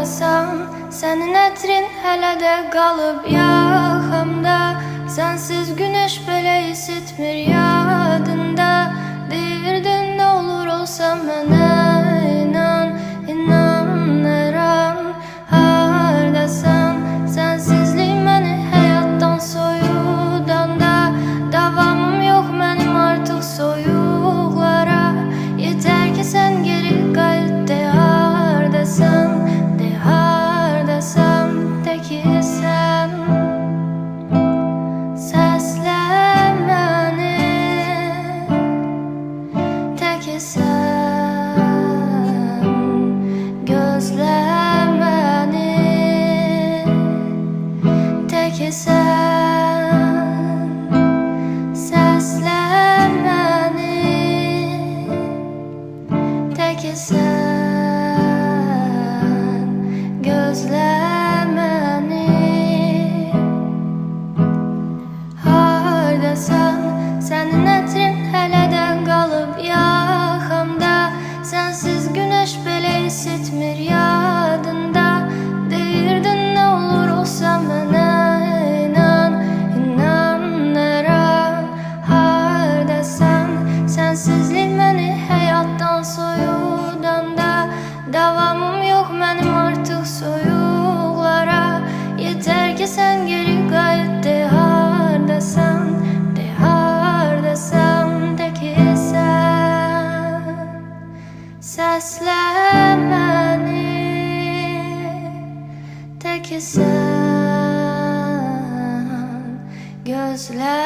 hardasan, sənin ətrin hələ də qalıb yaxamda. Sənsiz günəş belə hiss etmir yadında. Deyirdin nə olur olsa mənə inan, inanıram. Hardasan, sənsizlik məni həyatdan soyudanda. Davamım yox mənim artıq soyuqlara. Yetər ki sən geri qayıt, de hardasan, de hardasan, de ki sən. Səslə məni, de ki sən. Gözlə məni, de ki sən. Səslə məni, de ki sən. Gözlə məni. Hardasan, sənin ətrin hələ də qalıb yaxamda. Sənsiz günəş belə hiss etmir yadında. Deyirdin nə olur olsa mənə inan, inanıram. Hardasan, sənsizlik məni həyatdan soyudanda. Davamım yox mənim artıq soyuqlara. Yetər ki sən geri qayıt, de hardasan, de hardasan, de ki sən. Səslə məni, de ki sən. Gözlə